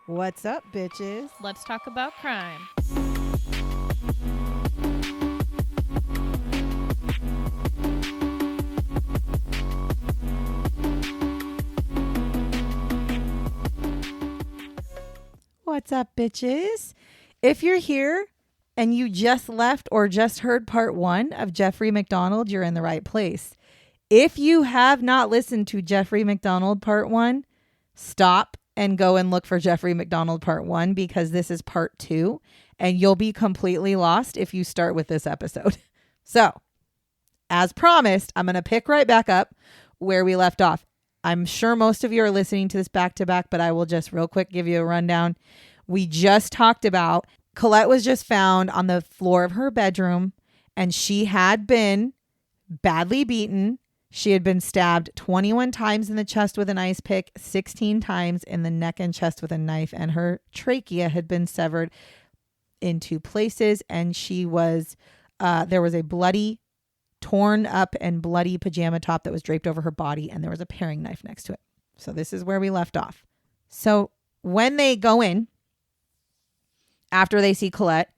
What's up, bitches? Let's talk about crime. What's up, bitches? If you're here and you just left or just heard part 1 of Jeffrey MacDonald, you're in the right place. If you have not listened to Jeffrey MacDonald part 1, stop and go and look for Jeffrey MacDonald part 1 because this is part 2 and you'll be completely lost if you start with this episode. So, as promised, I'm going to pick right back up where we left off. I'm sure most of you are listening to this back to back, but I will just real quick give you a rundown. We just talked about Colette was just found on the floor of her bedroom and she had been badly beaten. She had been stabbed 21 times in the chest with an ice pick, 16 times in the neck and chest with a knife, and her trachea had been severed in 2 places. And she was, there was a bloody, torn up and bloody pajama top that was draped over her body, and there was a paring knife next to it. So this is where we left off. So when they go in, after they see Colette,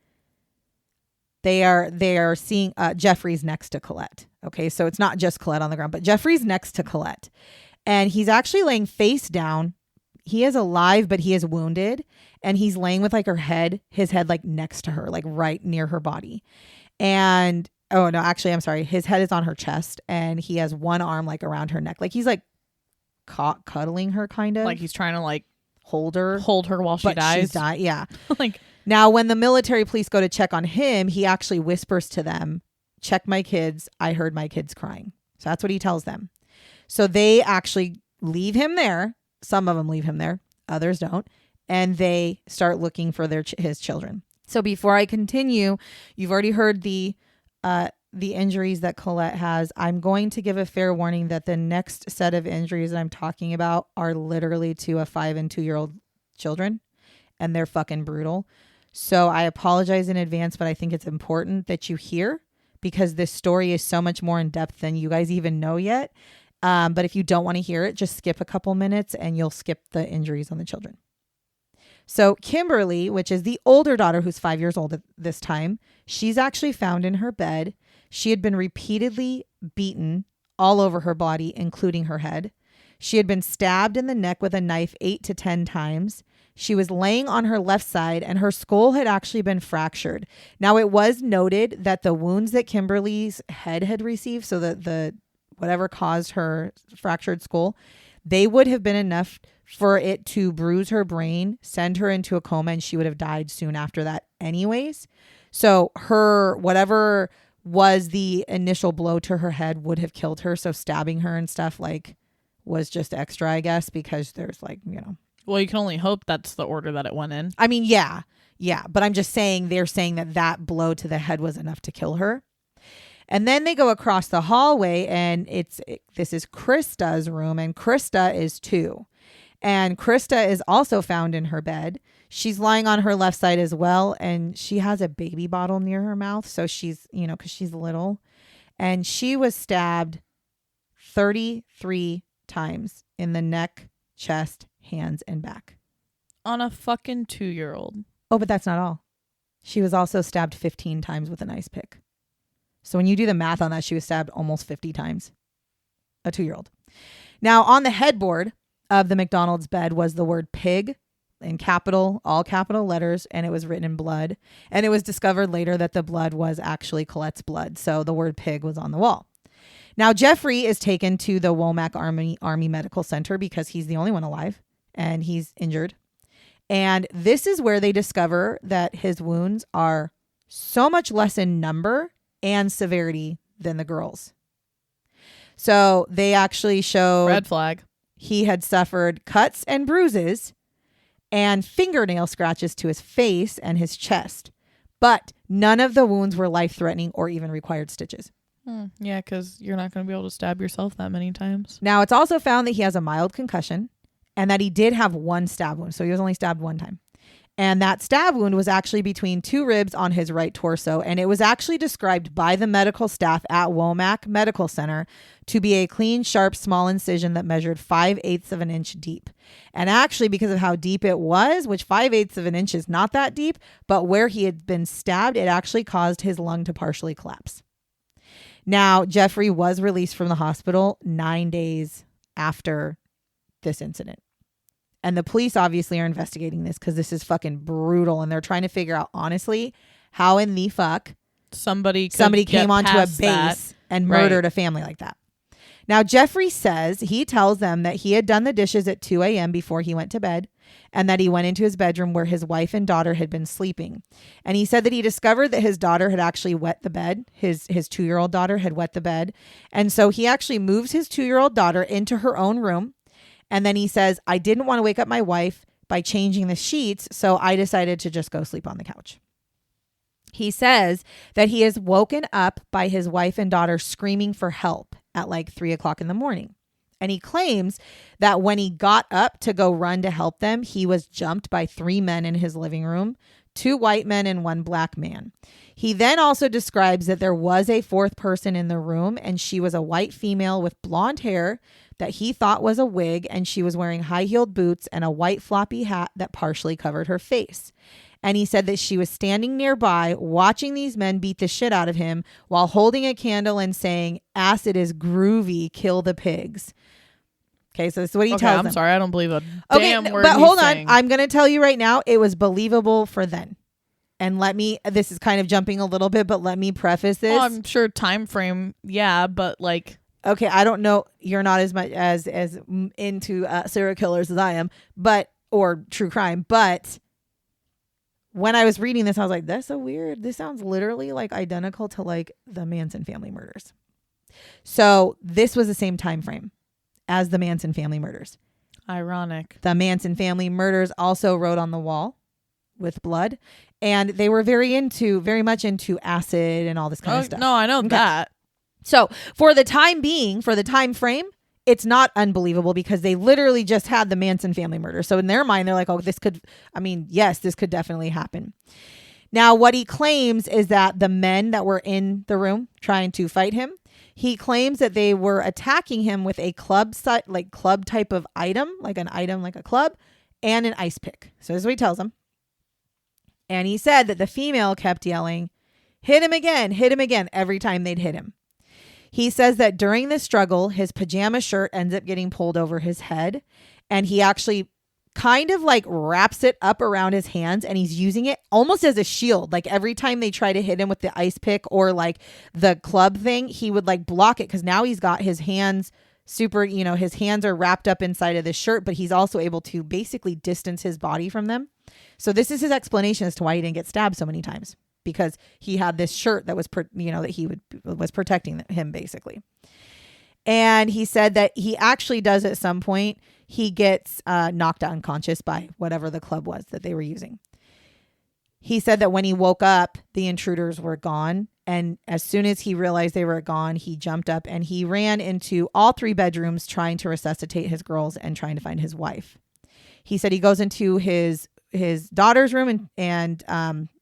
they are seeing Jeffrey's next to Colette. Okay, so it's not just Colette on the ground, but Jeffrey's next to Colette. And he's actually laying face down. He is alive, but he is wounded. And he's laying with like his head like next to her, like right near her body. And, oh no, actually, I'm sorry. His head is on her chest and he has one arm like around her neck. Like he's like cuddling her kind of. Like he's trying to like hold her while she dies. She's died. Yeah. Like now when the military police go to check on him, he actually whispers to them, check my kids. I heard my kids crying. So that's what he tells them. So they actually leave him there. Some of them leave him there. Others don't. And they start looking for his children. So before I continue, you've already heard the injuries that Colette has. I'm going to give a fair warning that the next set of injuries that I'm talking about are literally to a 5 and 2-year-old children. And they're fucking brutal. So I apologize in advance, but I think it's important that you hear because this story is so much more in depth than you guys even know yet. But if you don't want to hear it, just skip a couple minutes and you'll skip the injuries on the children. So Kimberly, which is the older daughter who's 5 years old at this time, she's actually found in her bed. She had been repeatedly beaten all over her body, including her head. She had been stabbed in the neck with a knife 8 to 10 times. She was laying on her left side and her skull had actually been fractured. Now it was noted that the wounds that Kimberly's head had received, so that the whatever caused her fractured skull, they would have been enough for it to bruise her brain, send her into a coma, and she would have died soon after that anyways. So her, whatever was the initial blow to her head would have killed her. So stabbing her and stuff like was just extra, I guess, because there's like, you know. Well, you can only hope that's the order that it went in. I mean, yeah. But I'm just saying they're saying that blow to the head was enough to kill her. And then they go across the hallway and this is Krista's room and Krista is 2. And Krista is also found in her bed. She's lying on her left side as well. And she has a baby bottle near her mouth. So she's, because she's little. And she was stabbed 33 times in the neck, chest, hands, and back. On a fucking 2-year-old. Oh, but that's not all. She was also stabbed 15 times with an ice pick. So when you do the math on that, she was stabbed almost 50 times. A 2-year-old. Now, on the headboard of the McDonald's bed was the word pig in all capital letters, and it was written in blood. And it was discovered later that the blood was actually Colette's blood. So the word pig was on the wall. Now, Jeffrey is taken to the Womack Army Medical Center because he's the only one alive and he's injured. And this is where they discover that his wounds are so much less in number and severity than the girls. So they actually showed red flag. He had suffered cuts and bruises and fingernail scratches to his face and his chest, but none of the wounds were life-threatening or even required stitches. Yeah, because you're not going to be able to stab yourself that many times. Now, it's also found that he has a mild concussion and that he did have one stab wound. So he was only stabbed one time. And that stab wound was actually between 2 ribs on his right torso. And it was actually described by the medical staff at Womack Medical Center to be a clean, sharp, small incision that measured 5/8 of an inch deep. And actually, because of how deep it was, which 5/8 of an inch is not that deep, but where he had been stabbed, it actually caused his lung to partially collapse. Now, Jeffrey was released from the hospital 9 days after this incident. And the police obviously are investigating this because this is fucking brutal. And they're trying to figure out, honestly, how in the fuck somebody came onto a base and murdered a family like that. Now, Jeffrey says he tells them that he had done the dishes at 2 a.m. before he went to bed, and that he went into his bedroom where his wife and daughter had been sleeping. And he said that he discovered that his daughter had actually wet the bed. His 2-year-old daughter had wet the bed. And so he actually moves his 2-year-old daughter into her own room. And then he says, I didn't want to wake up my wife by changing the sheets, so I decided to just go sleep on the couch. He says that he is woken up by his wife and daughter screaming for help at like 3 o'clock in the morning. And he claims that when he got up to go run to help them, he was jumped by 3 men in his living room, 2 white men and 1 black man. He then also describes that there was a 4th person in the room, and she was a white female with blonde hair that he thought was a wig, and she was wearing high-heeled boots and a white floppy hat that partially covered her face. And he said that she was standing nearby watching these men beat the shit out of him while holding a candle and saying, "Acid is groovy, kill the pigs." Okay, so this is what he tells them. I'm sorry, I don't believe a damn word but hold on. saying. I'm going to tell you right now, it was believable for then. And this is kind of jumping a little bit, but let me preface this. Well, I'm sure time frame, yeah, but like... Okay, I don't know. You're not as much as into serial killers as I am, or true crime. But when I was reading this, I was like, that's so weird. This sounds literally like identical to like the Manson family murders. So this was the same time frame as the Manson family murders. Ironic. The Manson family murders also wrote on the wall with blood, and they were very much into acid and all this kind of stuff. No, I know that. So for the time frame, it's not unbelievable because they literally just had the Manson family murder. So in their mind, they're like, oh, this could definitely happen. Now, what he claims is that the men that were in the room trying to fight him, he claims that they were attacking him with a club type of item, like a club, and an ice pick. So this is what he tells them. And he said that the female kept yelling, hit him again, every time they'd hit him. He says that during the struggle, his pajama shirt ends up getting pulled over his head, and he actually kind of like wraps it up around his hands, and he's using it almost as a shield. Like every time they try to hit him with the ice pick or like the club thing, he would like block it because now he's got his hands his hands are wrapped up inside of this shirt, but he's also able to basically distance his body from them. So this is his explanation as to why he didn't get stabbed so many times. Because he had this shirt that was, was protecting him basically. And he said that he actually does at some point, he gets knocked unconscious by whatever the club was that they were using. He said that when he woke up, the intruders were gone. And as soon as he realized they were gone, he jumped up and he ran into all 3 bedrooms trying to resuscitate his girls and trying to find his wife. He said he goes into his daughter's room and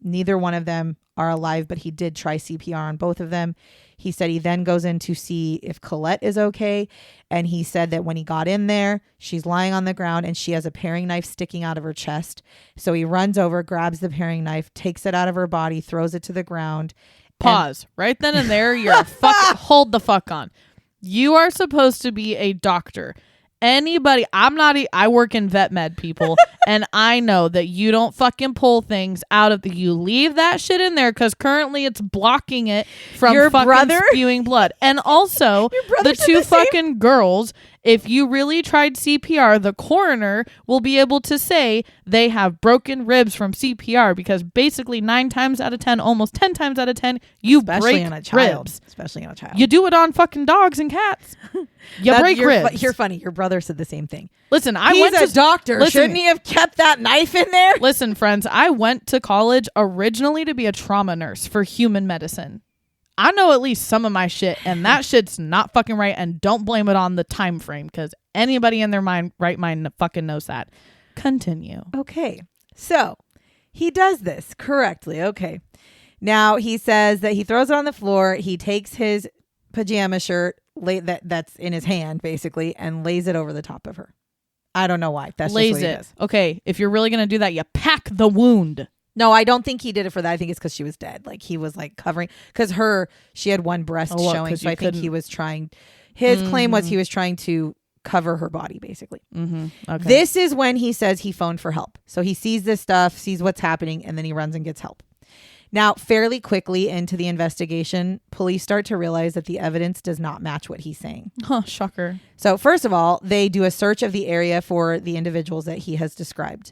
neither one of them are alive, but he did try CPR on both of them. He said he then goes in to see if Colette is okay. And he said that when he got in there, she's lying on the ground and she has a paring knife sticking out of her chest. So he runs over, grabs the paring knife, takes it out of her body, throws it to the ground. Pause. Right then and there, you're hold the fuck on. You are supposed to be a doctor. Anybody, I work in vet med, people, and I know that you don't fucking pull things out of you leave that shit in there because currently it's blocking it from spewing blood. And also the 2 fucking girls, if you really tried CPR, the coroner will be able to say they have broken ribs from CPR because basically 9 times out of 10, almost 10 times out of 10, you break ribs. Especially on a child. You do it on fucking dogs and cats. You break ribs. You're funny. Your brother said the same thing. Listen, He's a doctor. Shouldn't he have kept that knife in there? Listen, friends, I went to college originally to be a trauma nurse for human medicine. I know at least some of my shit, and that shit's not fucking right, and don't blame it on the time frame, because anybody in their right mind fucking knows that. Continue. Okay. So He does this correctly. Okay. Now he says that he throws it on the floor. He takes his pajama shirt that's in his hand, basically, and lays it over the top of her. I don't know why. That's just what he does. Okay. If you're really going to do that, you pack the wound. No, I don't think he did it for that. I think it's because she was dead. Like he was like covering, because she had one breast showing. So I think he was trying, his claim was he was trying to cover her body, basically. Okay. This is when he says he phoned for help. So he sees this stuff, sees what's happening, and then he runs and gets help. Now, fairly quickly into the investigation, police start to realize that the evidence does not match what he's saying. Huh, shocker. So first of all, they do a search of the area for the individuals that he has described.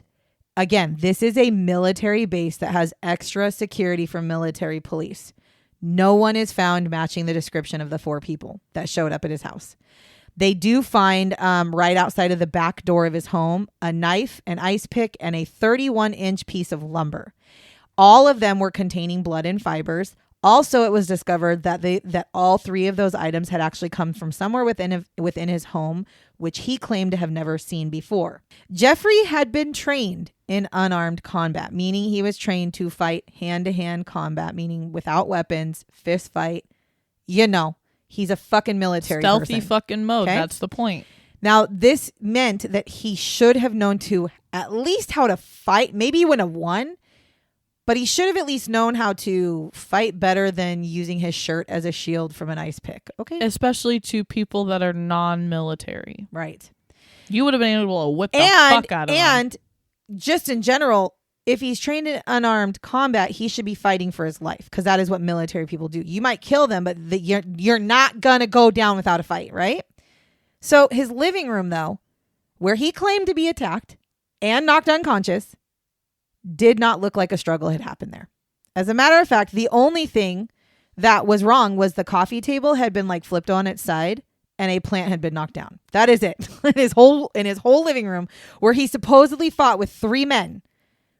Again, this is a military base that has extra security from military police. No one is found matching the description of the 4 people that showed up at his house. They do find right outside of the back door of his home a knife, an ice pick, and a 31-inch piece of lumber. All of them were containing blood and fibers. Also, it was discovered that all 3 of those items had actually come from somewhere within his home, which he claimed to have never seen before. Jeffrey had been trained in unarmed combat, meaning he was trained to fight hand-to-hand combat, meaning without weapons, fist fight. You know, he's a fucking military Stealthy person. fucking mode. Okay? That's the point. Now, this meant that he should have known to at least how to fight. Maybe he wouldn't have won, but he should have at least known how to fight better than using his shirt as a shield from an ice pick. Okay. Especially to people that are non-military. Right. You would have been able to whip the fuck out of them. And just in general, if he's trained in unarmed combat, he should be fighting for his life, because that is what military people do. You might kill them, but you're not going to go down without a fight, right? So his living room, though, where he claimed to be attacked and knocked unconscious, did not look like a struggle had happened there. As a matter of fact, the only thing that was wrong was the coffee table had been like flipped on its side and a plant had been knocked down. That is it. in his whole living room, where he supposedly fought with 3 men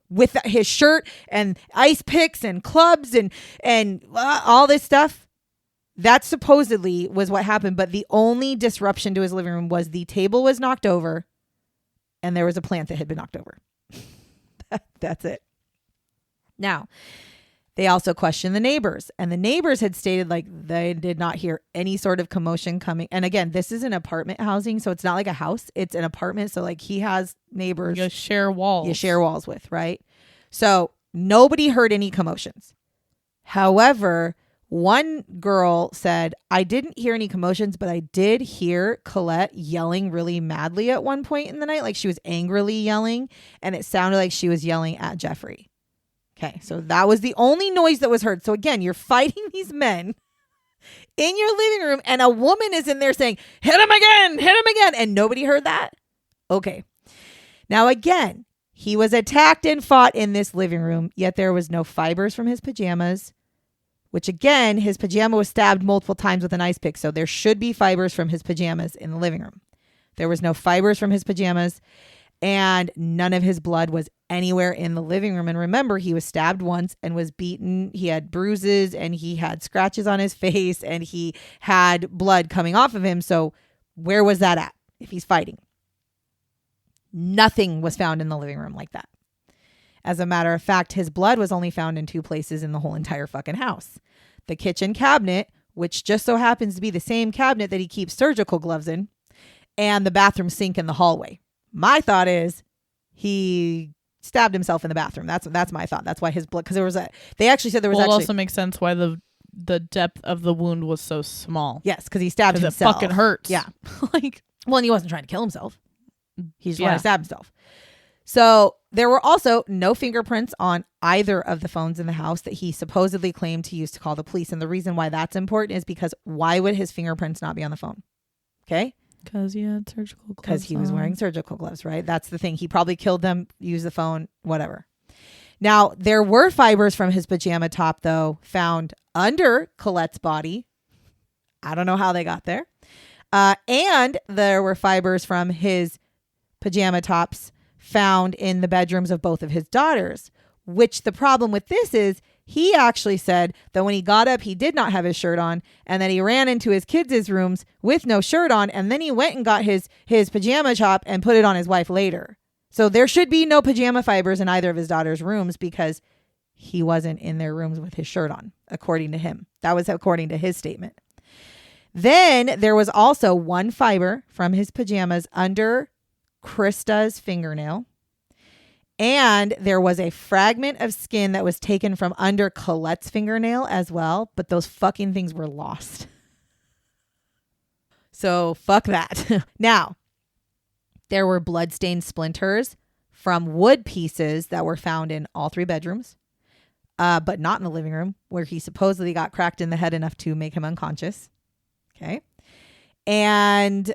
with his shirt and ice picks and clubs and all this stuff. That supposedly was what happened. But the only disruption to his living room was the table was knocked over and there was a plant that had been knocked over. That's it. Now, they also questioned the neighbors, and the neighbors had stated like they did not hear any sort of commotion coming. And again, this is an apartment housing, so it's not like a house. It's an apartment. So like he has neighbors you share walls with, right? So nobody heard any commotions. However, one girl said, I didn't hear any commotions, but I did hear Colette yelling really madly at one point in the night. Like she was angrily yelling, and it sounded like she was yelling at Jeffrey. Okay, so that was the only noise that was heard. So again, you're fighting these men in your living room, and a woman is in there saying, hit him again, and nobody heard that? Okay. Now again, he was attacked and fought in this living room, yet there was no fibers from his pajamas, which again, his pajama was stabbed multiple times with an ice pick, so there should be fibers from his pajamas in the living room. There was no fibers from his pajamas, and none of his blood was anywhere in the living room. And remember, he was stabbed once and was beaten. He had bruises and he had scratches on his face and he had blood coming off of him. So where was that at if he's fighting? Nothing was found in the living room like that. As a matter of fact, his blood was only found in 2 places in the whole entire fucking house. The kitchen cabinet, which just so happens to be the same cabinet that he keeps surgical gloves in, and the bathroom sink in the hallway. My thought is he stabbed himself in the bathroom. That's my thought. That's why his blood, because they actually said there was it also makes sense why the depth of the wound was so small. Yes, because he stabbed himself. It fucking hurts. Yeah. Well, and he wasn't trying to kill himself. He just wanted to stab himself. So there were also no fingerprints on either of the phones in the house that he supposedly claimed to use to call the police. And the reason why that's important is because why would his fingerprints not be on the phone? Okay. Because he had surgical gloves. Because he was wearing surgical gloves, right? That's the thing. He probably killed them, used the phone, whatever. Now, there were fibers from his pajama top, though, found under Colette's body. I don't know how they got there. And there were fibers from his pajama tops found in the bedrooms of both of his daughters, which the problem with this is he actually said that when he got up, he did not have his shirt on, and that he ran into his kids' rooms with no shirt on, and then he went and got his pajama top and put it on his wife later. So there should be no pajama fibers in either of his daughter's rooms because he wasn't in their rooms with his shirt on, according to him. That was according to his statement. Then there was also one fiber from his pajamas under Krista's fingernail. And there was a fragment of skin that was taken from under Colette's fingernail as well. But those fucking things were lost. So fuck that. Now, there were bloodstained splinters from wood pieces that were found in all 3 bedrooms. But not in the living room where he supposedly got cracked in the head enough to make him unconscious. Okay. And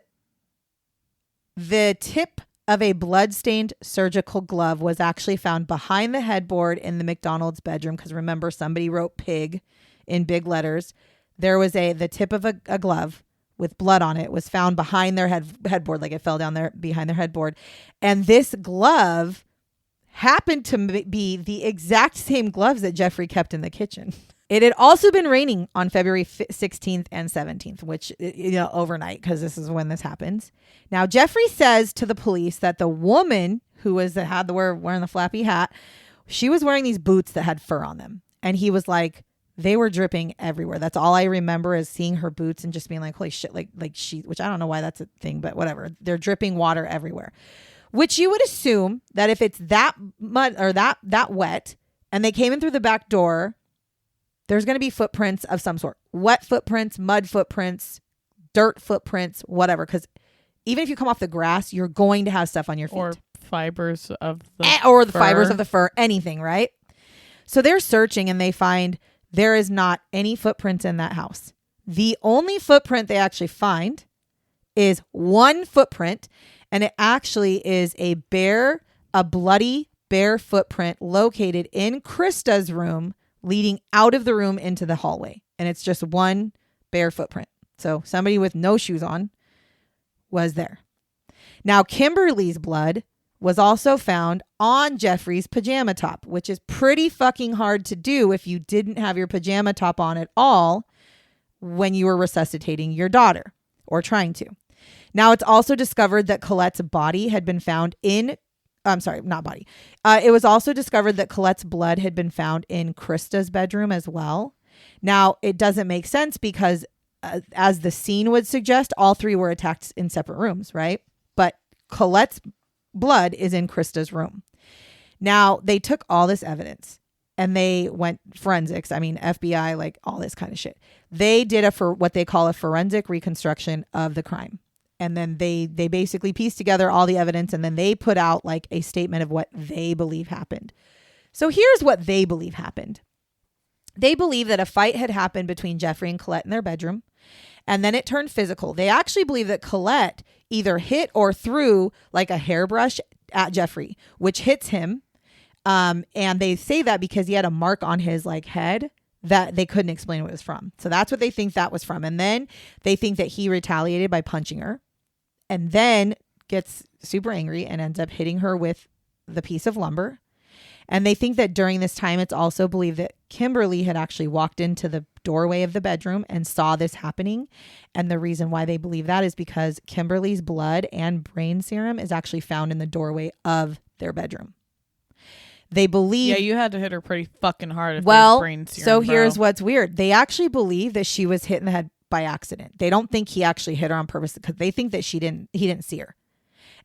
the tip of a bloodstained surgical glove was actually found behind the headboard in the MacDonald's bedroom. Because remember, somebody wrote pig in big letters. There was the tip of a glove with blood on it was found behind their headboard. Like it fell down there behind their headboard. And this glove happened to be the exact same gloves that Jeffrey kept in the kitchen. It had also been raining on February 16th and 17th, which, overnight, because this is when this happens. Now, Jeffrey says to the police that the woman who had wearing the flappy hat, she was wearing these boots that had fur on them. And he was like, they were dripping everywhere. That's all I remember is seeing her boots and just being like, holy shit, which I don't know why that's a thing, but whatever. They're dripping water everywhere. Which you would assume that if it's that mud or that wet and they came in through the back door, there's going to be footprints of some sort. Wet footprints, mud footprints, dirt footprints, whatever. Because even if you come off the grass, you're going to have stuff on your feet. Or fibers of the fibers of the fur, anything, right? So they're searching and they find there is not any footprints in that house. The only footprint they actually find is one footprint. And it actually is a bloody bare footprint located in Krista's room, leading out of the room into the hallway. And it's just one bare footprint. So somebody with no shoes on was there. Now, Kimberly's blood was also found on Jeffrey's pajama top, which is pretty fucking hard to do if you didn't have your pajama top on at all when you were resuscitating your daughter or trying to. Now, it's also discovered that Colette's body had been found it was also discovered that Colette's blood had been found in Krista's bedroom as well. Now, it doesn't make sense because as the scene would suggest, all 3 were attacked in separate rooms, right? But Colette's blood is in Krista's room. Now, they took all this evidence and they went forensics. I mean, FBI, like all this kind of shit. They did what they call a forensic reconstruction of the crime. And then they basically pieced together all the evidence and then they put out like a statement of what they believe happened. So here's what they believe happened. They believe that a fight had happened between Jeffrey and Colette in their bedroom and then it turned physical. They actually believe that Colette either hit or threw like a hairbrush at Jeffrey, which hits him. And they say that because he had a mark on his like head that they couldn't explain what it was from. So that's what they think that was from. And then they think that he retaliated by punching her. And then gets super angry and ends up hitting her with the piece of lumber. And they think that during this time, it's also believed that Kimberly had actually walked into the doorway of the bedroom and saw this happening. And the reason why they believe that is because Kimberly's blood and brain serum is actually found in the doorway of their bedroom. They believe... Yeah, you had to hit her pretty fucking hard if there's brain serum, so here's what's weird. They actually believe that she was hit in the head by accident. They don't think he actually hit her on purpose because they think that he didn't see her.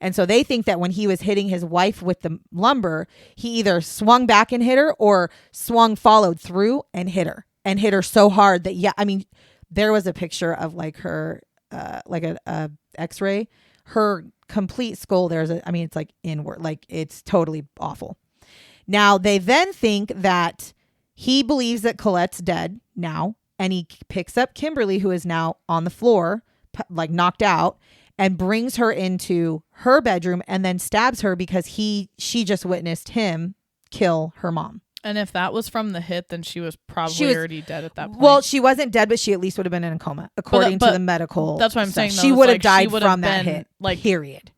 And so they think that when he was hitting his wife with the lumber, he either swung back and hit her or followed through and hit her so hard that, there was a picture of like her, like a x-ray, her complete skull. It's like inward, like it's totally awful. Now they then think that he believes that Colette's dead now. And he picks up Kimberly, who is now on the floor, like knocked out, and brings her into her bedroom and then stabs her because she just witnessed him kill her mom. And if that was from the hit, then she was probably already dead at that point. Well, she wasn't dead, but she at least would have been in a coma, according to the medical. That's what I'm saying. She would have died from that hit. Like, period.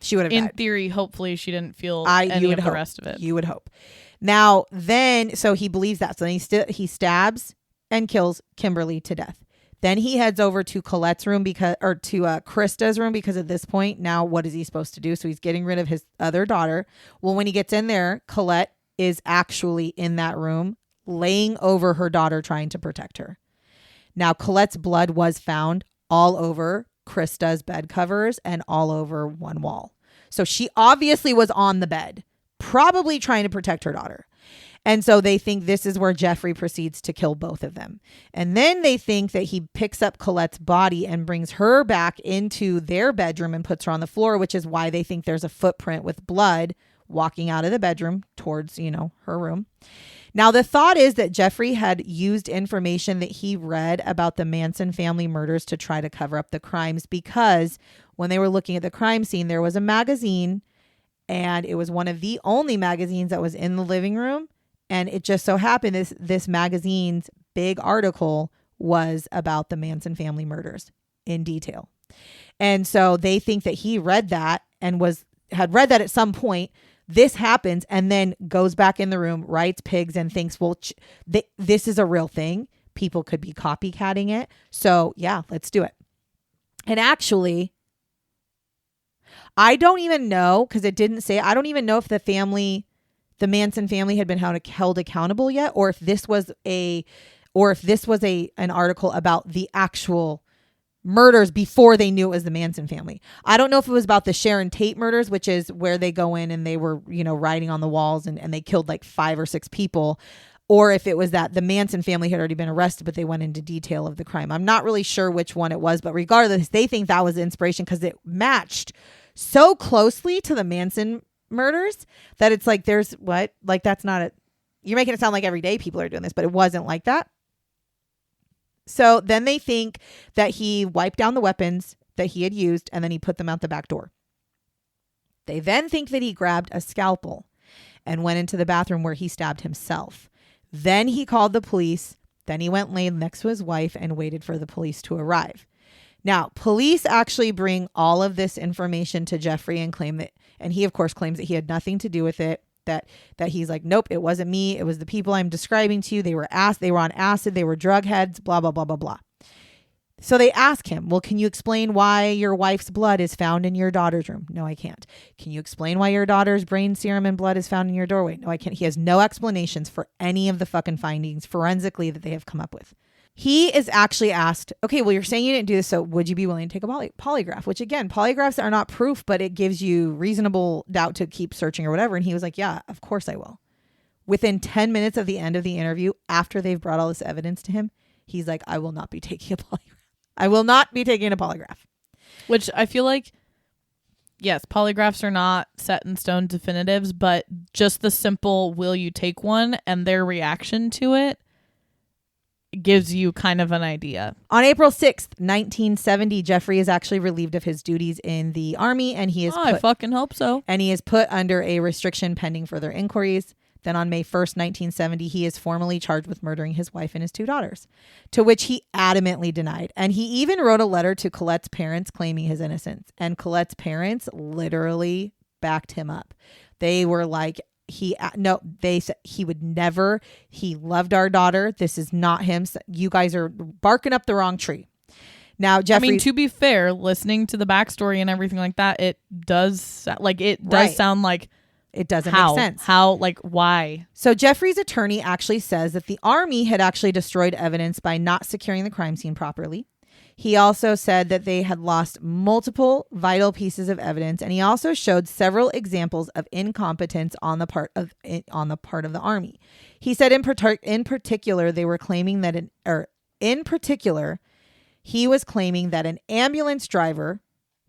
She would have died. In theory, hopefully, she didn't feel any of the rest of it. You would hope. Now, then, so he believes that. So then he stabs and kills Kimberly to death. Then he heads over to Colette's room to Krista's room, because at this point, now what is he supposed to do? So he's getting rid of his other daughter. Well, when he gets in there, Colette is actually in that room, laying over her daughter, trying to protect her. Now, Colette's blood was found all over Krista's bed covers and all over one wall. So she obviously was on the bed, probably trying to protect her daughter. And so they think this is where Jeffrey proceeds to kill both of them. And then they think that he picks up Colette's body and brings her back into their bedroom and puts her on the floor, which is why they think there's a footprint with blood walking out of the bedroom towards, her room. Now, the thought is that Jeffrey had used information that he read about the Manson family murders to try to cover up the crimes, because when they were looking at the crime scene, there was a magazine, and it was one of the only magazines that was in the living room. And it just so happened this magazine's big article was about the Manson family murders in detail. And so they think that he read that and had read that at some point. This happens and then goes back in the room, writes pigs, and thinks, well, this is a real thing. People could be copycatting it. So yeah, let's do it. And actually, I don't even know, because it didn't say, I don't even know if the Manson family had been held accountable yet, or if this was an article about the actual murders before they knew it was the Manson family. I don't know if it was about the Sharon Tate murders, which is where they go in and they were, writing on the walls and they killed like 5 or 6 people, or if it was that the Manson family had already been arrested, but they went into detail of the crime. I'm not really sure which one it was, but regardless, they think that was the inspiration because it matched so closely to the Manson murders that it's like, there's what? Like, that's not it. You're making it sound like every day people are doing this, but it wasn't like that. So then they think that he wiped down the weapons that he had used and then he put them out the back door. They then think that he grabbed a scalpel and went into the bathroom where he stabbed himself. Then he called the police. Then he went and laid next to his wife and waited for the police to arrive. Now, police actually bring all of this information to Jeffrey and claim that, and he of course claims that he had nothing to do with it, that he's like, nope, it wasn't me. It was the people I'm describing to you. They were on acid. They were drug heads, blah, blah, blah, blah, blah. So they ask him, well, can you explain why your wife's blood is found in your daughter's room? No, I can't. Can you explain why your daughter's brain serum and blood is found in your doorway? No, I can't. He has no explanations for any of the fucking findings forensically that they have come up with. He is actually asked, okay, well, you're saying you didn't do this, so would you be willing to take a polygraph? Which again, polygraphs are not proof, but it gives you reasonable doubt to keep searching or whatever. And he was like, yeah, of course I will. Within 10 minutes of the end of the interview, after they've brought all this evidence to him, he's like, I will not be taking a polygraph. I will not be taking a polygraph. Which I feel like, yes, polygraphs are not set in stone definitives, but just the simple, will you take one, and their reaction to it gives you kind of an idea. On April 6th, 1970, Jeffrey is actually relieved of his duties in the Army, and he is I fucking hope so. And he is put under a restriction pending further inquiries. Then on May 1st, 1970, he is formally charged with murdering his wife and his 2 daughters, to which he adamantly denied. And he even wrote a letter to Colette's parents claiming his innocence. And Colette's parents literally backed him up. They were like, they said he would never. He loved our daughter. This is not him. You guys are barking up the wrong tree. Now, Jeffrey, I mean, to be fair, listening to the backstory and everything like that, it does sound like it doesn't make sense. How, like, why? So Jeffrey's attorney actually says that the Army had actually destroyed evidence by not securing the crime scene properly. He also said that they had lost multiple vital pieces of evidence, and he also showed several examples of incompetence on the part of the Army. He said in particular they were claiming that he was claiming that an ambulance driver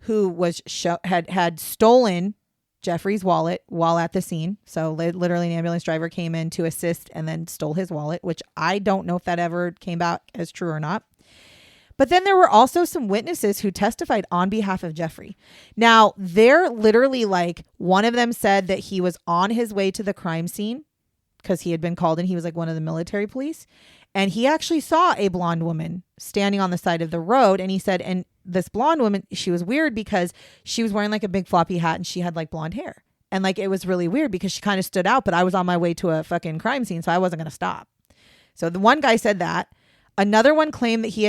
who was had stolen Jeffrey's wallet while at the scene. So literally an ambulance driver came in to assist and then stole his wallet, which I don't know if that ever came out as true or not. But then there were also some witnesses who testified on behalf of Jeffrey. Now, they're literally like, one of them said that he was on his way to the crime scene because he had been called in. He was like one of the military police. And he actually saw a blonde woman standing on the side of the road. And he said, and this blonde woman, she was weird because she was wearing like a big floppy hat and she had like blonde hair. And like, it was really weird because she kind of stood out, but I was on my way to a fucking crime scene, so I wasn't going to stop. So the one guy said that. Another one claimed that he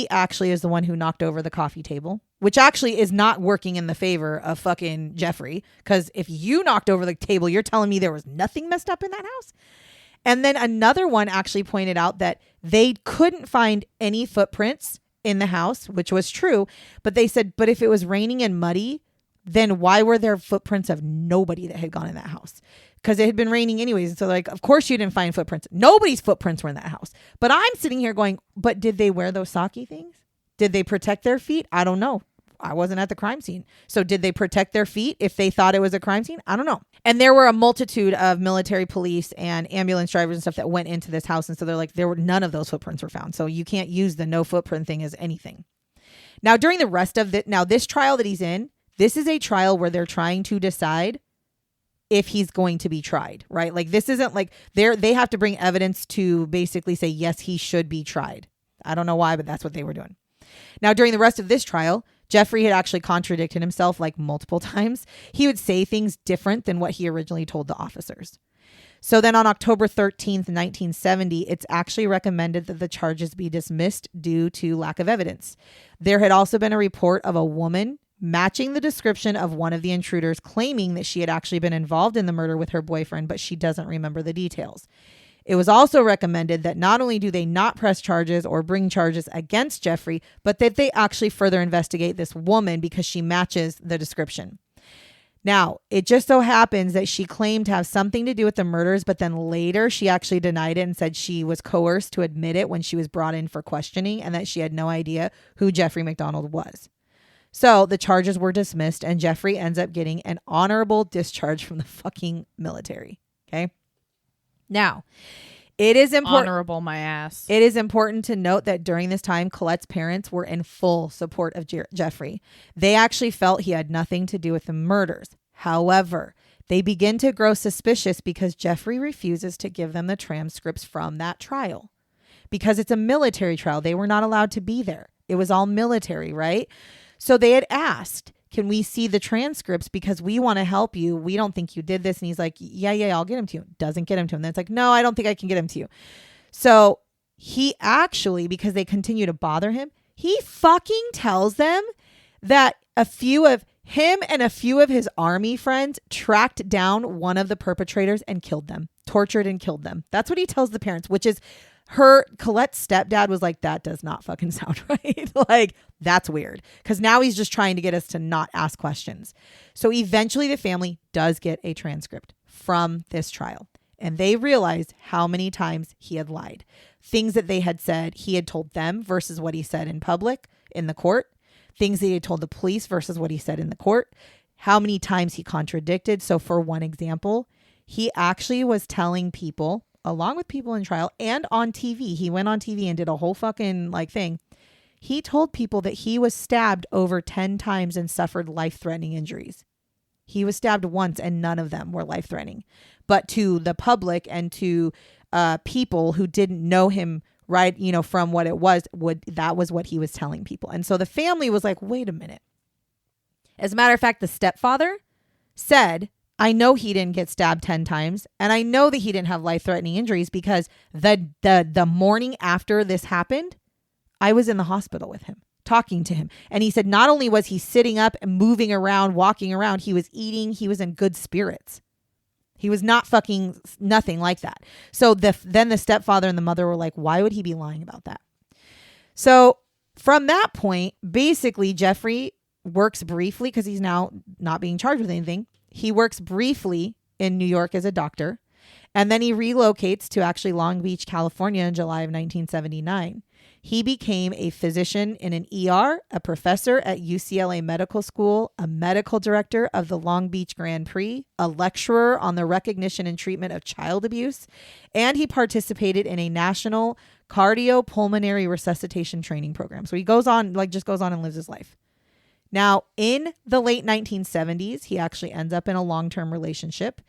actually is the one who knocked over the coffee table, which actually is not working in the favor of fucking Jeffrey. Because if you knocked over the table, you're telling me there was nothing messed up in that house? And then another one actually pointed out that they couldn't find any footprints in the house, which was true. But they said, but if it was raining and muddy, then why were there footprints of nobody that had gone in that house? Because it had been raining anyways. So like, of course you didn't find footprints. Nobody's footprints were in that house. But I'm sitting here going, but did they wear those socky things? Did they protect their feet? I don't know. I wasn't at the crime scene. So did they protect their feet if they thought it was a crime scene? I don't know. And there were a multitude of military police and ambulance drivers and stuff that went into this house. And so they're like, none of those footprints were found. So you can't use the no footprint thing as anything. Now, during the rest of this trial that he's in, this is a trial where they're trying to decide if he's going to be tried, right? Like this isn't like they have to bring evidence to basically say, yes, he should be tried. I don't know why, but that's what they were doing. Now, during the rest of this trial, Jeffrey had actually contradicted himself like multiple times. He would say things different than what he originally told the officers. So then on October 13th, 1970, it's actually recommended that the charges be dismissed due to lack of evidence. There had also been a report of a woman matching the description of one of the intruders, claiming that she had actually been involved in the murder with her boyfriend, but she doesn't remember the details. It was also recommended that not only do they not press charges or bring charges against Jeffrey, but that they actually further investigate this woman because she matches the description. Now, it just so happens that she claimed to have something to do with the murders, but then later she actually denied it and said she was coerced to admit it when she was brought in for questioning and that she had no idea who Jeffrey MacDonald was. So the charges were dismissed and Jeffrey ends up getting an honorable discharge from the fucking military. Okay. Now, it is important. Honorable my ass. It is important to note that during this time, Colette's parents were in full support of Jeffrey. They actually felt he had nothing to do with the murders. However, they begin to grow suspicious because Jeffrey refuses to give them the transcripts from that trial. Because it's a military trial, they were not allowed to be there. It was all military, right? So they had asked, can we see the transcripts because we want to help you? We don't think you did this. And he's like, yeah, I'll get him to you. Doesn't get him to him. Then it's like, no, I don't think I can get him to you. So he actually, because they continue to bother him, he fucking tells them that a few of him and a few of his army friends tracked down one of the perpetrators and killed them, tortured and killed them. That's what he tells the parents, which is Colette's stepdad was like, that does not fucking sound right. Like, that's weird. Because now he's just trying to get us to not ask questions. So eventually the family does get a transcript from this trial. And they realized how many times he had lied. Things that they had said he had told them versus what he said in public in the court. Things that he had told the police versus what he said in the court. How many times he contradicted. So for one example, he actually was telling people, along with people in trial and on TV. He went on TV and did a whole fucking thing. He told people that he was stabbed over 10 times and suffered life-threatening injuries. He was stabbed once and none of them were life-threatening. But to the public and to people who didn't know him, right, from what it was, that was what he was telling people. And so the family was like, wait a minute. As a matter of fact, the stepfather said, I know he didn't get stabbed 10 times. And I know that he didn't have life-threatening injuries because the morning after this happened, I was in the hospital with him, talking to him. And he said not only was he sitting up and moving around, walking around, he was eating, he was in good spirits. He was not fucking nothing like that. So then the stepfather and the mother were like, why would he be lying about that? So from that point, basically Jeffrey works briefly because he's now not being charged with anything. He works briefly in New York as a doctor, and then he relocates to actually Long Beach, California in July of 1979. He became a physician in an ER, a professor at UCLA Medical School, a medical director of the Long Beach Grand Prix, a lecturer on the recognition and treatment of child abuse, and he participated in a national cardiopulmonary resuscitation training program. So he goes on and lives his life. Now, in the late 1970s, he actually ends up in a long-term relationship.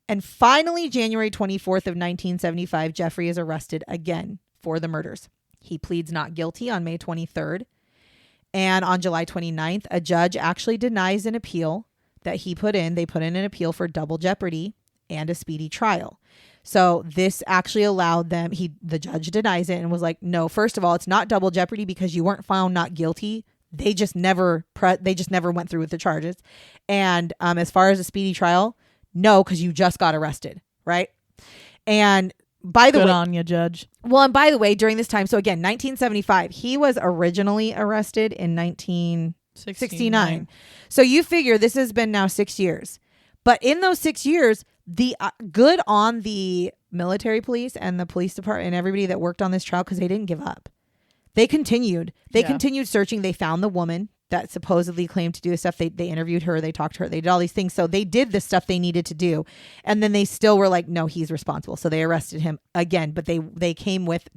And finally, January 24th of 1975, Jeffrey is arrested again for the murders. He pleads not guilty on May 23rd. And on July 29th, a judge actually denies an appeal that he put in. They put in an appeal for double jeopardy. and a speedy trial. So this actually allowed them, the judge denies it and was like, no, first of all, it's not double jeopardy because you weren't found not guilty. They just never went through with the charges. And as far as a speedy trial, no, because you just got arrested, right? And by the way, good on you, Judge. Well, and by the way, during this time, so again, 1975, he was originally arrested in 1969. So you figure this has been now 6 years. But in those 6 years, the good on the military police and the police department and everybody that worked on this trial, because they didn't give up. They continued. They continued searching. They found the woman that supposedly claimed to do this stuff. They interviewed her. They talked to her. They did all these things. So they did the stuff they needed to do. And then they still were like, no, he's responsible. So they arrested him again. But they came with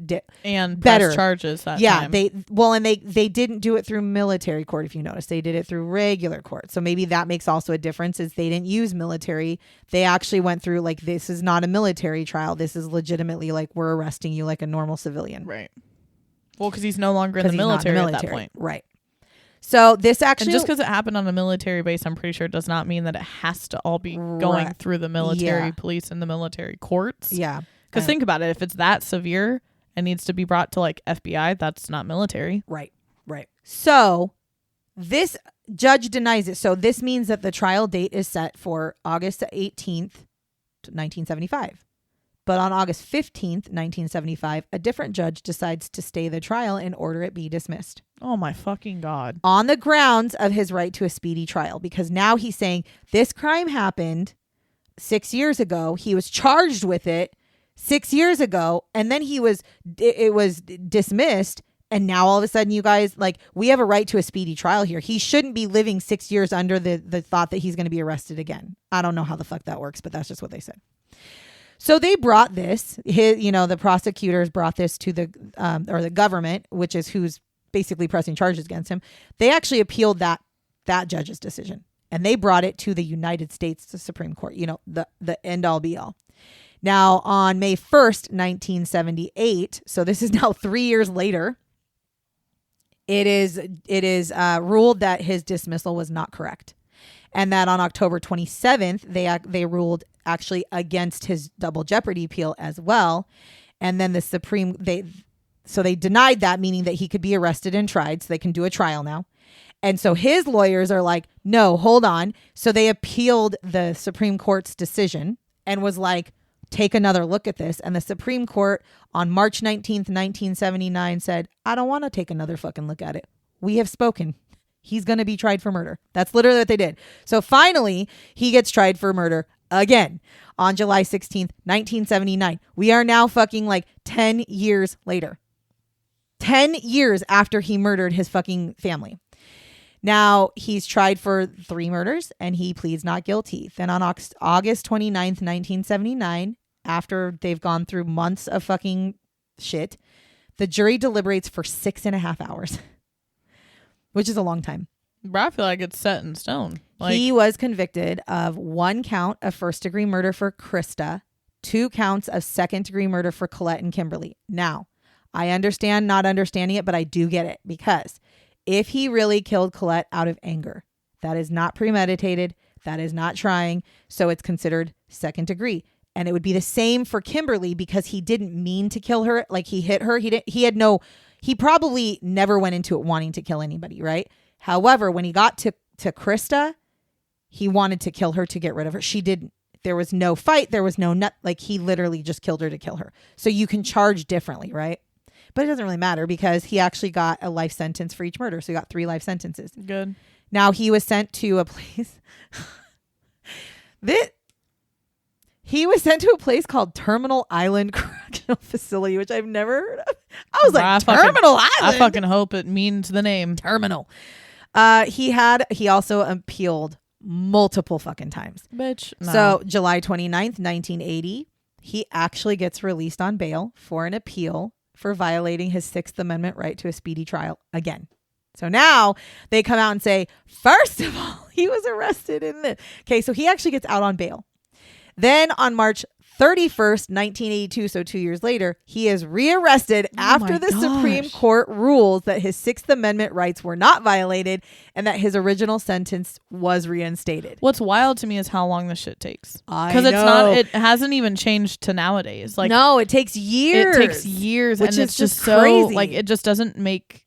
and better charges that time. They didn't do it through military court, if you notice. They did it through regular court. So maybe that makes also a difference, is they didn't use military. They actually went through like, this is not a military trial. This is legitimately like, we're arresting you like a normal civilian. Right. Well, because he's no longer in the military at that point. Right. So this actually, and just because it happened on a military base, I'm pretty sure it does not mean that it has to all be going through the military police and the military courts. Yeah. Because think about it. If it's that severe and needs to be brought to like FBI, that's not military. Right. Right. So this judge denies it. So this means that the trial date is set for August 18th, 1975. But on August 15th, 1975, a different judge decides to stay the trial and order it be dismissed. Oh my fucking God. On the grounds of his right to a speedy trial. Because now he's saying this crime happened 6 years ago. He was charged with it 6 years ago. And then it was dismissed. And now all of a sudden you guys, like, we have a right to a speedy trial here. He shouldn't be living 6 years under the thought that he's going to be arrested again. I don't know how the fuck that works, but that's just what they said. So they brought this, the prosecutors brought this to the government, which is who's basically pressing charges against him. They actually appealed that judge's decision, and they brought it to the United States Supreme Court, the end all be all. Now on May 1st, 1978, so this is now 3 years later, it is ruled that his dismissal was not correct. And that on October 27th, they ruled actually against his double jeopardy appeal as well. And then they denied that, meaning that he could be arrested and tried, so they can do a trial now. And so his lawyers are like, no, hold on. So they appealed the Supreme Court's decision and was like, take another look at this. And the Supreme Court on March 19th, 1979 said, I don't want to take another fucking look at it. We have spoken. He's going to be tried for murder. That's literally what they did. So finally, he gets tried for murder again on July 16th, 1979. We are now fucking like 10 years later. 10 years after he murdered his fucking family. Now, he's tried for 3 murders and he pleads not guilty. Then on August 29th, 1979, after they've gone through months of fucking shit, the jury deliberates for 6.5 hours. Which is a long time. But I feel like it's set in stone. He was convicted of 1 count of first-degree murder for Krista, 2 counts of second-degree murder for Colette and Kimberly. Now, I understand not understanding it, but I do get it. Because if he really killed Colette out of anger, that is not premeditated. That is not trying. So it's considered second degree. And it would be the same for Kimberly because he didn't mean to kill her. Like, he hit her. He probably never went into it wanting to kill anybody, right? However, when he got to Krista, he wanted to kill her to get rid of her. She didn't. There was no fight. There was no he literally just killed her to kill her. So you can charge differently, right? But it doesn't really matter because he actually got a life sentence for each murder. So he got 3 life sentences. Good. Now he was sent to a place. He was sent to a place called Terminal Island Correctional Facility, which I've never heard of. I was like, Terminal Island? I fucking hope it means the name. Terminal. He also appealed multiple fucking times. Bitch. No. So July 29th, 1980, he actually gets released on bail for an appeal for violating his 6th Amendment right to a speedy trial again. So now they come out and say, first of all, he was arrested in this. Okay, so he actually gets out on bail. Then on March 31st, 1982, so 2 years later, he is rearrested after the Supreme Court rules that his Sixth Amendment rights were not violated and that his original sentence was reinstated. What's wild to me is how long this shit takes. Because it hasn't even changed to nowadays. Like, no, it takes years. It takes years, which and is it's just crazy. So like it just doesn't make,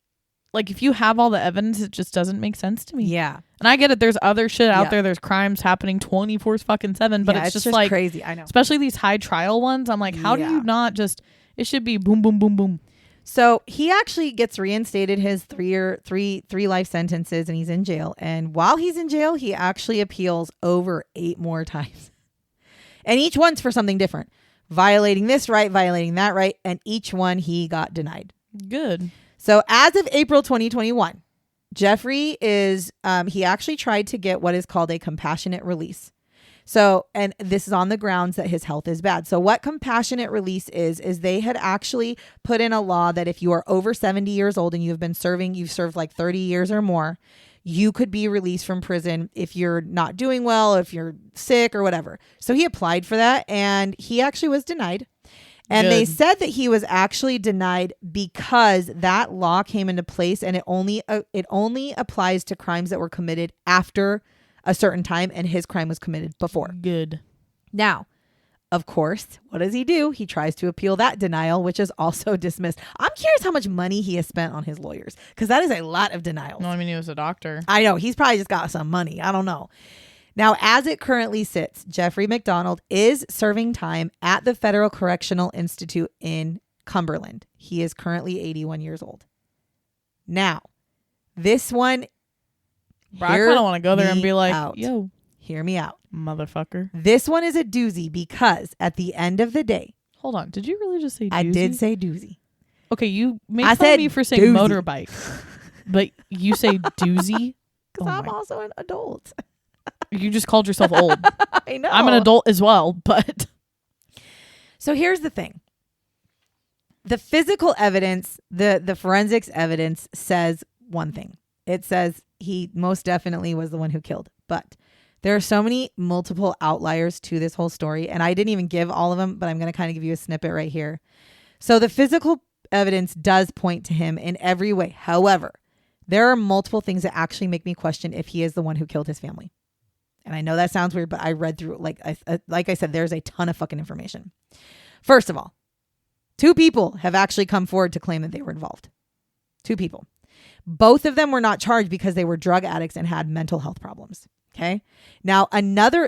like, if you have all the evidence, it just doesn't make sense to me. Yeah. And I get it. There's other shit out there. There's crimes happening 24/7, but it's just like crazy. I know. Especially these high trial ones. I'm like, how do you not just? It should be boom, boom, boom, boom. So he actually gets reinstated his three life sentences, and he's in jail. And while he's in jail, he actually appeals over 8 more times, and each one's for something different, violating this right, violating that right, and each one he got denied. Good. So as of April 2021. Jeffrey is, he actually tried to get what is called a compassionate release. So, and this is on the grounds that his health is bad. So what compassionate release is they had actually put in a law that if you are over 70 years old and you've served like 30 years or more, you could be released from prison if you're not doing well, if you're sick or whatever. So he applied for that and he actually was denied. And They said that he was actually denied because that law came into place and it only applies to crimes that were committed after a certain time, and his crime was committed before. Good. Now, of course, what does he do? He tries to appeal that denial, which is also dismissed. I'm curious how much money he has spent on his lawyers, because that is a lot of denials. No, I mean, he was a doctor. I know. He's probably just got some money. I don't know. Now, as it currently sits, Jeffrey MacDonald is serving time at the Federal Correctional Institute in Cumberland. He is currently 81 years old. Now, this one, Bro, I kind of want to go there and be like, yo, hear me out, motherfucker. This one is a doozy because at the end of the day, hold on, did you really just say doozy? I did say doozy. Okay, you made fun of me for saying doozy. Motorbike, but you say doozy? Because I'm also an adult. You just called yourself old. I know. I'm an adult as well, but. So here's the thing. The physical evidence, the forensics evidence says one thing. It says he most definitely was the one who killed. But there are so many multiple outliers to this whole story. And I didn't even give all of them, but I'm going to kind of give you a snippet right here. So the physical evidence does point to him in every way. However, there are multiple things that actually make me question if he is the one who killed his family. And I know that sounds weird, but I read through it. Like I said, there's a ton of fucking information. First of all, 2 people have actually come forward to claim that they were involved. 2 people. Both of them were not charged because they were drug addicts and had mental health problems. Okay. Now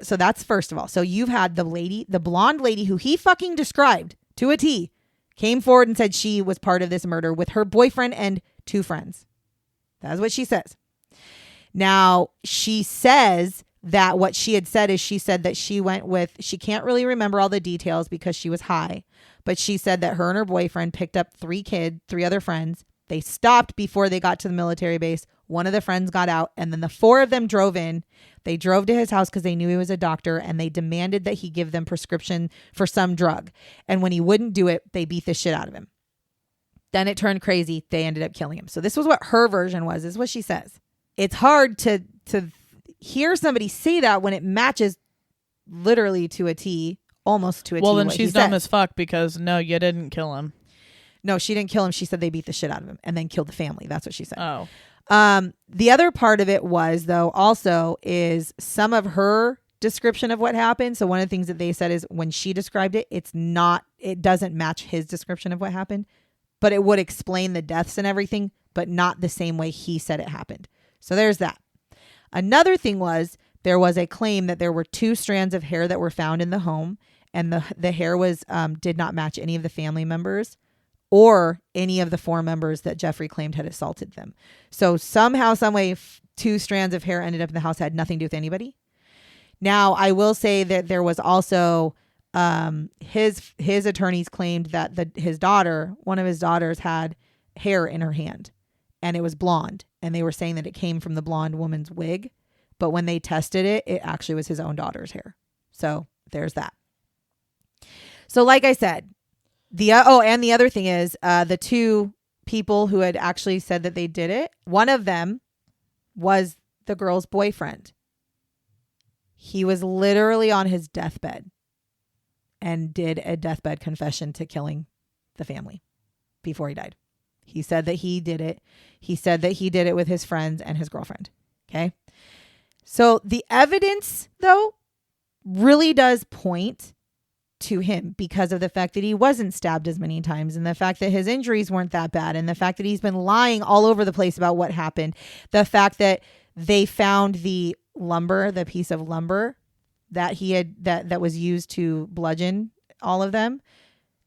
so that's first of all. So you've had the blonde lady who he fucking described to a T, came forward and said she was part of this murder with her boyfriend and 2 friends. That's what she says. Now she says that what she had said is she said that she can't really remember all the details because she was high, but she said that her and her boyfriend picked up 3 other friends. They stopped before they got to the military base. One of the friends got out, and then the 4 of them drove in. They drove to his house because they knew he was a doctor, and they demanded that he give them prescription for some drug. And when he wouldn't do it, they beat the shit out of him. Then it turned crazy. They ended up killing him. So this was what her version was, is what she says. It's hard to hear somebody say that when it matches literally to a T, almost to a T. Well, then she's dumb as fuck because no, you didn't kill him. No, she didn't kill him. She said they beat the shit out of him and then killed the family. That's what she said. Oh. The other part of it was, though, also is some of her description of what happened. So one of the things that they said is when she described it, it doesn't match his description of what happened, but it would explain the deaths and everything, but not the same way he said it happened. So there's that. Another thing was there was a claim that there were 2 strands of hair that were found in the home, and the hair was did not match any of the family members or any of the 4 members that Jeffrey claimed had assaulted them. So somehow, some way, 2 strands of hair ended up in the house, had nothing to do with anybody. Now, I will say that there was also his attorneys claimed that one of his daughters had hair in her hand, and it was blonde. And they were saying that it came from the blonde woman's wig. But when they tested it, it actually was his own daughter's hair. So there's that. So like I said, and the other thing is the 2 people who had actually said that they did it, one of them was the girl's boyfriend. He was literally on his deathbed. and did a deathbed confession to killing the family before he died. He said that he did it. He said that he did it with his friends and his girlfriend. Okay. So the evidence, though, really does point to him because of the fact that he wasn't stabbed as many times, and the fact that his injuries weren't that bad, and the fact that he's been lying all over the place about what happened. The fact that they found the piece of lumber that he had, that was used to bludgeon all of them.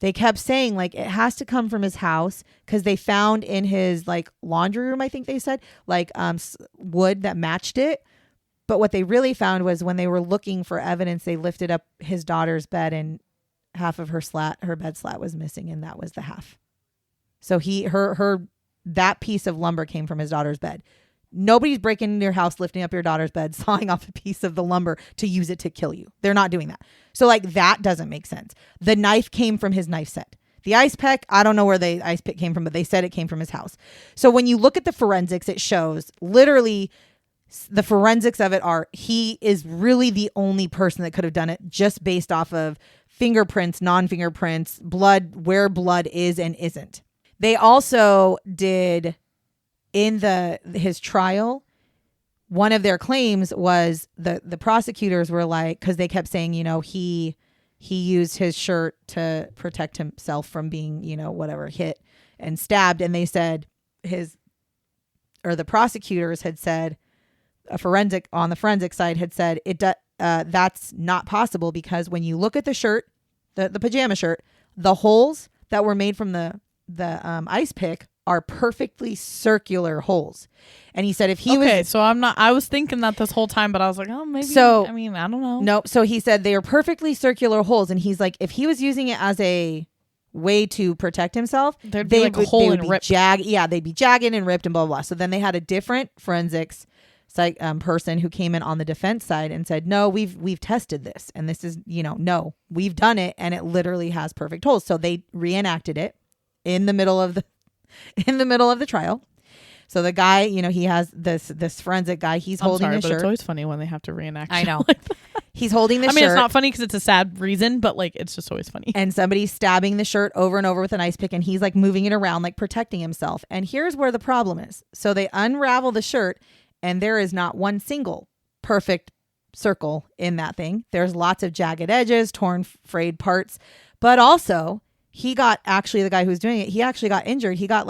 They kept saying like it has to come from his house because they found in his like laundry room, I think they said, like wood that matched it. But what they really found was when they were looking for evidence, they lifted up his daughter's bed and half of her bed slat was missing, and that was the half. So that piece of lumber came from his daughter's bed. Nobody's breaking into your house, lifting up your daughter's bed, sawing off a piece of the lumber to use it to kill you. They're not doing that. So like that doesn't make sense. The knife came from his knife set. The ice pick, I don't know where the ice pick came from, but they said it came from his house. So when you look at the forensics, it shows literally the forensics of it are he is really the only person that could have done it just based off of fingerprints, non-fingerprints, blood, where blood is and isn't. They also did in his trial, one of their claims was the prosecutors were like, because they kept saying, he used his shirt to protect himself from being, whatever, hit and stabbed. And they said the prosecutors had said, on the forensic side had said that's not possible because when you look at the shirt, the pajama shirt, the holes that were made from the ice pick are perfectly circular holes. And he said if he was... Okay, so I was thinking that this whole time, but I was like, oh, maybe, I don't know. No, so he said they are perfectly circular holes. And he's like, if he was using it as a way to protect himself, there'd be like a hole and ripped. They'd be jagged and ripped and blah, blah, blah. So then they had a different forensics person who came in on the defense side and said, no, we've tested this. And this is, no, we've done it. And it literally has perfect holes. So they reenacted it in the middle of the trial. So the guy, he has this forensic guy. He's holding his shirt. It's always funny when they have to reenact. I know. He's holding the shirt. It's not funny because it's a sad reason, but like it's just always funny. And somebody's stabbing the shirt over and over with an ice pick, and he's like moving it around, like protecting himself. And here's where the problem is. So they unravel the shirt, and there is not one single perfect circle in that thing. There's lots of jagged edges, torn, frayed parts, but also the guy who's doing it, he actually got injured. He got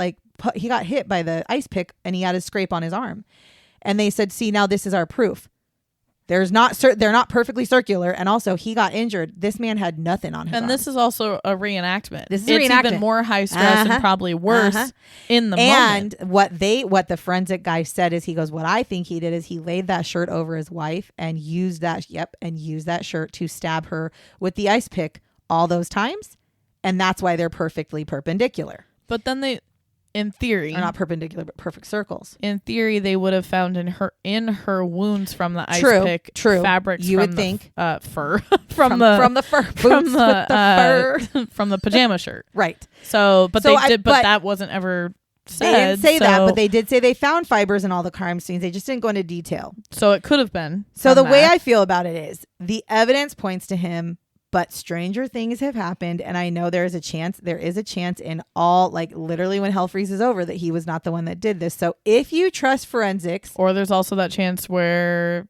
hit by the ice pick and he had a scrape on his arm. And they said, see, now this is our proof. They're not perfectly circular. And also he got injured. This man had nothing on his arm. And this is also a reenactment. It's even more high stress and probably worse in the moment. And what the forensic guy said is, he goes, what I think he did is he laid that shirt over his wife and used that shirt to stab her with the ice pick all those times. And that's why they're perfectly perpendicular. But then in theory, are not perpendicular, but perfect circles. In theory, they would have found in her wounds from the ice pick fabrics. You would think fur from the fur boots with the fur from the pajama shirt, right? So, but that wasn't ever said. They didn't say that, but they did say they found fibers in all the crime scenes. They just didn't go into detail. So it could have been. So the way I feel about it is the evidence points to him. But stranger things have happened, and I know there is a chance in all, like literally when hell freezes over, that he was not the one that did this. So if you trust forensics... Or there's also that chance where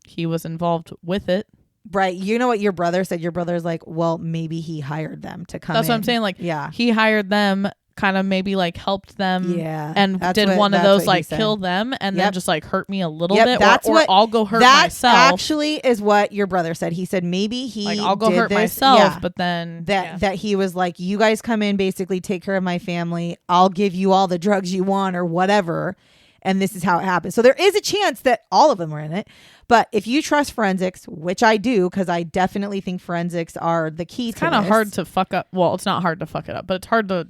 he was involved with it. Right. You know what your brother said? Your brother's like, well, maybe he hired them to come That's in. what I'm saying. Like, yeah, he hired them, kind of maybe like helped them, and did one of those like kill them and then just like hurt me a little bit, or I'll go hurt myself. Actually is what your brother said. He said maybe he like I'll go hurt myself, but then that he was like, you guys come in, basically take care of my family. I'll give you all the drugs you want or whatever. And this is how it happened. So there is a chance that all of them were in it. But if you trust forensics, which I do, because I definitely think forensics are the key to this. It's kind of hard to fuck up. Well, it's not hard to fuck it up, but it's hard to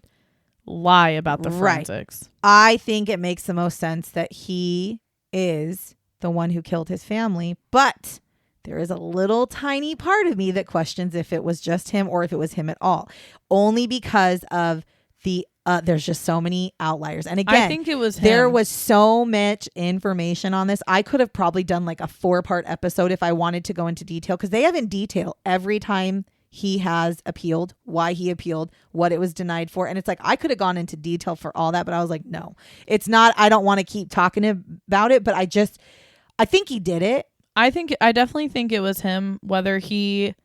lie about the forensics. I think it makes the most sense that he is the one who killed his family, but there is a little tiny part of me that questions if it was just him or if it was him at all, only because of the there's just so many outliers. And again, I think it was him. There was so much information on this. I could have probably done like a 4-part episode if I wanted to go into detail, because they have in detail every time he has appealed, why he appealed, what it was denied for. And it's like, I could have gone into detail for all that, but I was like, no, it's not. I don't want to keep talking about it, but I think he did it. I definitely think it was him, whether he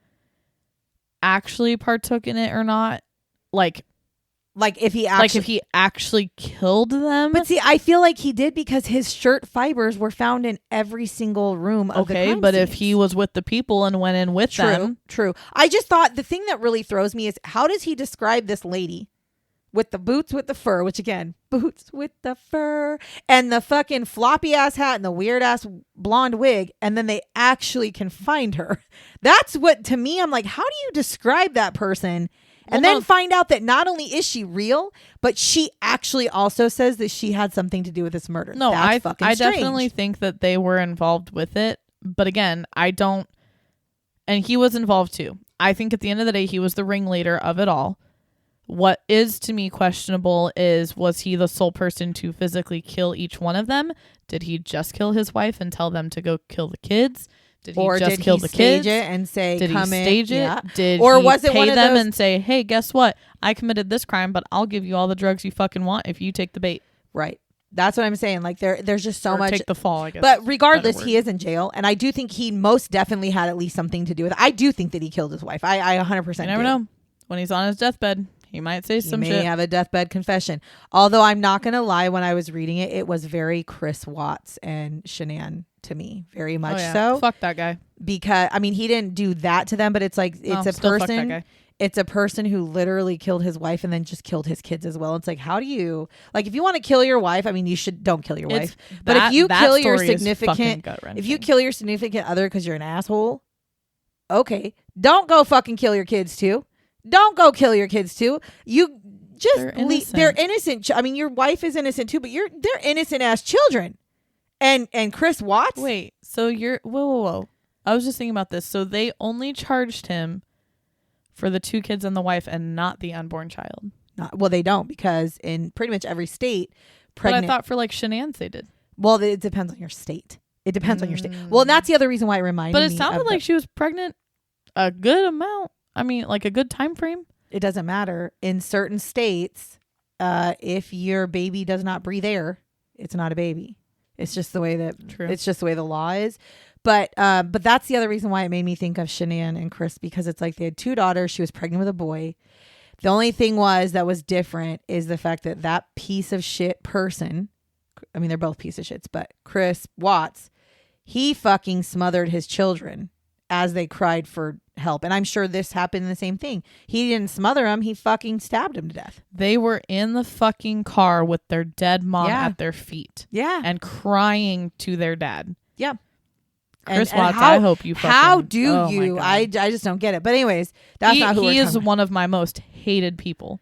actually partook in it or not. Like if he actually killed them. But see, I feel like he did because his shirt fibers were found in every single room of the crime but scenes. if he was with the people and went in with them. True. I just thought the thing that really throws me is, how does he describe this lady with the boots with the fur, which again, boots with the fur and the fucking floppy ass hat and the weird ass blonde wig, and then they actually can find her. That's what, to me, I'm like, how do you describe that person? And then find out that not only is she real, but she actually also says that she had something to do with this murder. No, That's fucking I strange. definitely think that they were involved with it. But again, I don't. And he was involved too. I think at the end of the day, he was the ringleader of it all. What is to me questionable is, was he the sole person to physically kill each one of them? Did he just kill his wife and tell them to go kill the kids? Did he just kill the kids? It and say, did come he stage in? it? Yeah. Did or he was it pay one of them those... and say, hey, guess what? I committed this crime, but I'll give you all the drugs you fucking want if you take the bait. Right. That's what I'm saying. Like there's just so much. Take the fall, I guess. But regardless, he is in jail, and I do think he most definitely had at least something to do with it. I do think that he killed his wife. I 100%. You never know. When he's on his deathbed, he might say some shit. He may have a deathbed confession. Although I'm not gonna lie, when I was reading it, it was very Chris Watts and Shanann to me, very much so. Fuck that guy. Because I mean, he didn't do that to them, but it's like it's a still fuck that person. guy. It's a person who literally killed his wife and then just killed his kids as well. It's like, how do you, like, if you want to kill your wife, I mean, don't kill your wife. But if you kill your significant, other because you're an asshole, okay, don't go fucking kill your kids too. Don't go kill your kids too. You just they're innocent. I mean, your wife is innocent too, but they're innocent ass children. And Chris Watts. Wait, so you're whoa. I was just thinking about this. So they only charged him for the 2 kids and the wife and not the unborn child. Well, they don't, because in pretty much every state, pregnant. But I thought for like Shanann's they did. Well, it depends on your state. It depends on your state. Well, and that's the other reason why it reminded me. But it sounded like she was pregnant a good amount. I mean, like a good time frame. It doesn't matter. In certain states, if your baby does not breathe air, it's not a baby. It's just the way it's just the way the law is. But that's the other reason why it made me think of Shanann and Chris, because it's like they had 2 daughters. She was pregnant with a boy. The only thing that was different is the fact that piece of shit person, I mean, they're both piece of shits, but Chris Watts, he fucking smothered his children as they cried for help. And I'm sure this happened the same thing. He didn't smother them. He fucking stabbed him to death. They were in the fucking car with their dead mom at their feet. Yeah. And crying to their dad. Yeah. Chris Watts, I hope you fucking... How do you? I just don't get it. But anyways, that's not who we're talking about. He is one of my most hated people.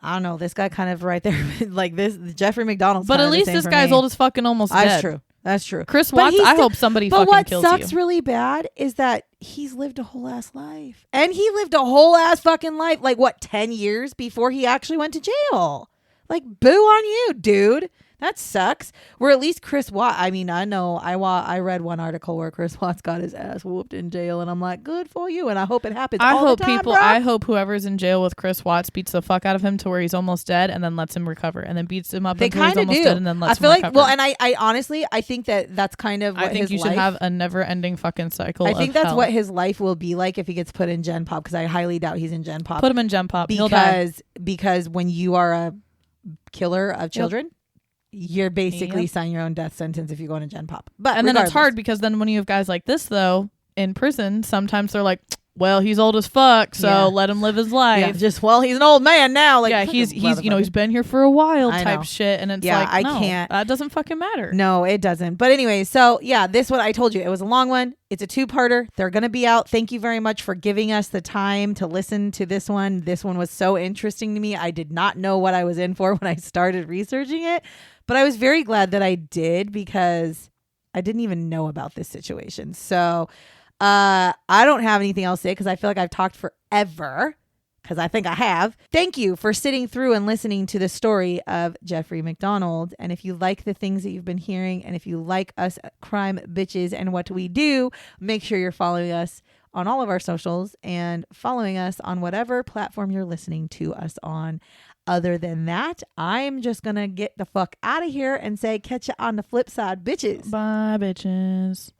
I don't know. This guy kind of right there, like this, Jeffrey MacDonald. But at least this guy's old as fucking almost dead. That's true. Chris Watts, I hope somebody fucking kills you. But what sucks really bad is that he's lived a whole ass life. And he lived a whole ass fucking life, like what, 10 years before he actually went to jail. Like, boo on you, dude. That sucks. Where at least Chris Watts, I mean, I know I read one article where Chris Watts got his ass whooped in jail, and I'm like, good for you, and I hope it happens all the time, bro. I hope whoever's in jail with Chris Watts beats the fuck out of him to where he's almost dead, and then lets him recover, and then beats him up until he's almost dead, and then lets him recover. I feel like, well, and I honestly, I think that's kind of what I think you should have a never-ending fucking cycle. I think that's what his life will be like if he gets put in Gen Pop, because I highly doubt he's in Gen Pop. Put him in Gen Pop. He'll die. Because when you are a killer of children, you're basically signing your own death sentence if you go into Gen Pop. But then it's hard, because then when you have guys like this though in prison, sometimes they're like, well, he's old as fuck, so let him live his life. Yeah, he's an old man now. Like, he's he's been here for a while type shit, and it's like, no, I can't. That doesn't fucking matter. No, it doesn't. But anyway, so this one I told you, it was a long one. It's a 2-parter. They're gonna be out. Thank you very much for giving us the time to listen to this one. This one was so interesting to me. I did not know what I was in for when I started researching it, but I was very glad that I did, because I didn't even know about this situation. So I don't have anything else to say, because I feel like I've talked forever, because I think I have. Thank you for sitting through and listening to the story of Jeffrey MacDonald. And if you like the things that you've been hearing, and if you like us crime bitches and what we do, make sure you're following us on all of our socials and following us on whatever platform you're listening to us on. Other than that, I'm just going to get the fuck out of here and say catch you on the flip side, bitches. Bye, bitches.